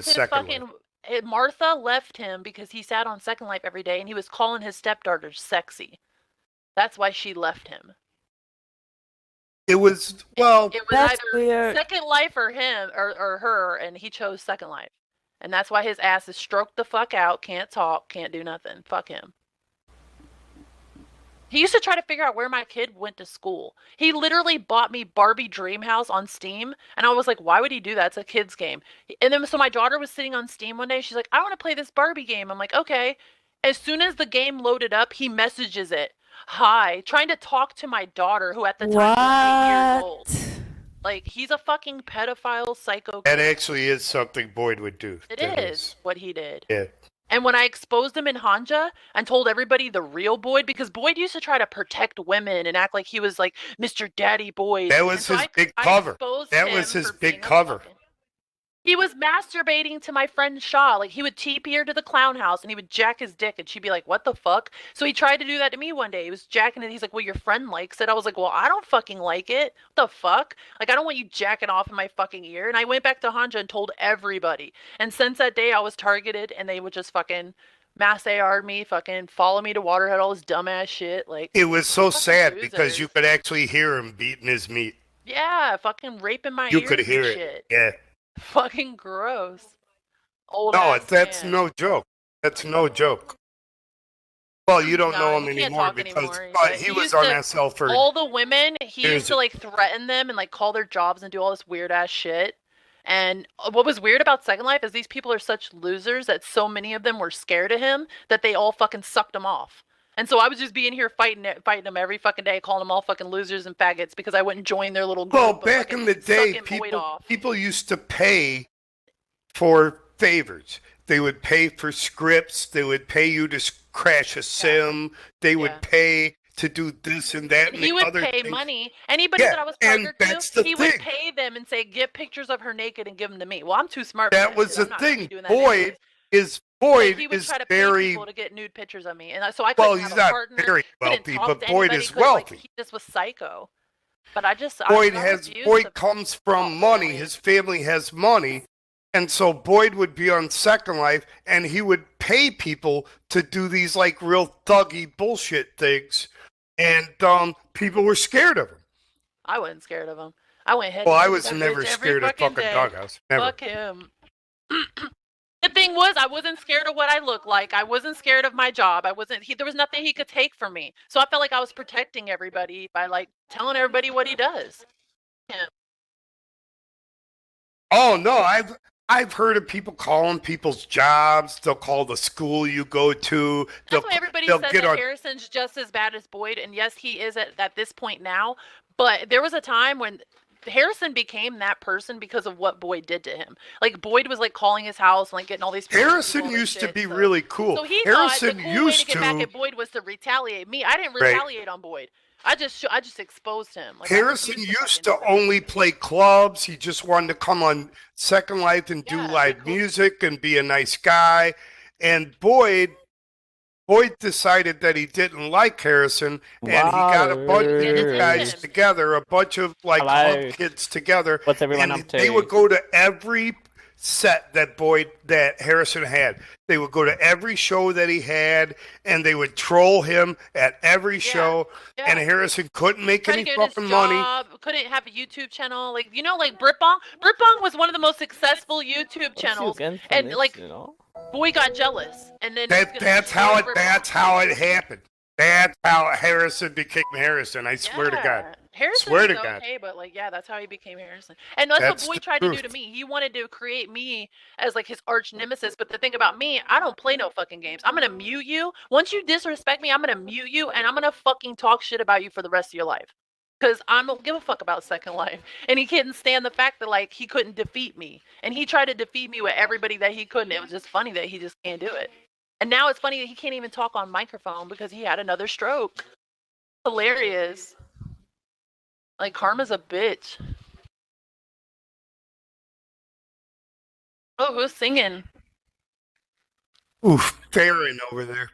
was Second Life. Martha left him because he sat on Second Life every day and he was calling his stepdaughter sexy. That's why she left him. It was either weird. Second Life or him or her, and he chose Second Life. And that's why his ass is stroked the fuck out, can't talk, can't do nothing. Fuck him. He used to try to figure out where my kid went to school. He literally bought me Barbie Dream House on Steam, and I was like, why would he do that? It's a kid's game. And then so my daughter was sitting on Steam one day, she's like, I want to play this Barbie game. I'm like, okay. As soon as the game loaded up, he messages it. Hi, trying to talk to my daughter, who at the time was 8 years old. Like, he's a fucking pedophile psycho. That actually is something Boyd would do. It is what he did. Yeah. And when I exposed him in Hanja and told everybody the real Boyd, because Boyd used to try to protect women and act like he was like Mr. Daddy Boyd. That was his big cover. That was his big cover. He was masturbating to my friend Shaw. Like, he would TP her to the clown house and he would jack his dick and she'd be like, what the fuck? So he tried to do that to me one day. He was jacking it. He's like, well, your friend likes it. I was like, well, I don't fucking like it. What the fuck? Like, I don't want you jacking off in my fucking ear. And I went back to Hanja and told everybody. And since that day, I was targeted and they would just fucking mass AR me, fucking follow me to Waterhead, all this dumbass shit. Like, it was so sad because you could actually hear him beating his meat. Yeah, fucking raping my ears. You could hear it. Shit. Yeah. Fucking gross. No, that's no joke. That's no joke. Well, you don't know him anymore because he was on SL for all the women. He used to like threaten them and like call their jobs and do all this weird ass shit. And what was weird about Second Life is these people are such losers that so many of them were scared of him that they all fucking sucked him off. And so I was just being here fighting them every fucking day, calling them all fucking losers and faggots because I wouldn't join their little group. Well, back in the day, people used to pay for favors. They would pay for scripts. They would pay you to crash a sim. They would pay to do this and that. And he would pay money. Anybody that I was partnered to, he would pay them and say, get pictures of her naked and give them to me. Well, I'm too smart for that. That was the thing. Boyd is very. He would try to pay people to get nude pictures of me, and so I couldn't have a partner. Well, he's not very wealthy, but Boyd is wealthy. Like, he just was psycho. But Boyd comes from money. His family has money, and so Boyd would be on Second Life, and he would pay people to do these like real thuggy bullshit things, and people were scared of him. I wasn't scared of him. I went head. Well, I was never scared of fucking Doghouse. Never. Fuck him. The thing was, I wasn't scared of what I looked like. I wasn't scared of my job. There was nothing he could take from me. So I felt like I was protecting everybody by like telling everybody what he does. Yeah. Oh no, I've heard of people calling people's jobs. They'll call the school you go to. That's why everybody says that Harrison's just as bad as Boyd, and yes, he is at this point now. But there was a time when Harrison became that person because of what Boyd did to him. Like, Boyd was like calling his house and like getting all these people. Harrison used to be really cool. So he thought the cool way to get back at Boyd was to retaliate me. I didn't retaliate on Boyd. I just exposed him. Like, Harrison used to only play clubs. He just wanted to come on Second Life and do live music and be a nice guy. And Boyd decided that he didn't like Harrison, and he got a bunch of you guys together, a bunch of like club kids together. What's everyone up to? They would go to every set that Harrison had. They would go to every show that he had, and they would troll him at every show. Yeah. And Harrison couldn't make any fucking money. Couldn't have a YouTube channel, like like Britbong. Britbong was one of the most successful YouTube channels, and like Boy got jealous, and then that's how it happened. That's how Harrison became Harrison. I swear to God. Harrison was okay, but like, that's how he became Harrison. And that's what Boyd tried to do to me. He wanted to create me as like his arch nemesis. But the thing about me, I don't play no fucking games. I'm gonna mute you. Once you disrespect me, I'm gonna mute you, and I'm gonna fucking talk shit about you for the rest of your life. Because I don't give a fuck about Second Life. And he couldn't stand the fact that like he couldn't defeat me. And he tried to defeat me with everybody that he couldn't. It was just funny that he just can't do it. And now it's funny that he can't even talk on microphone because he had another stroke. Hilarious. Like, Karma's a bitch. Oh, who's singing? Oof, Farron over there.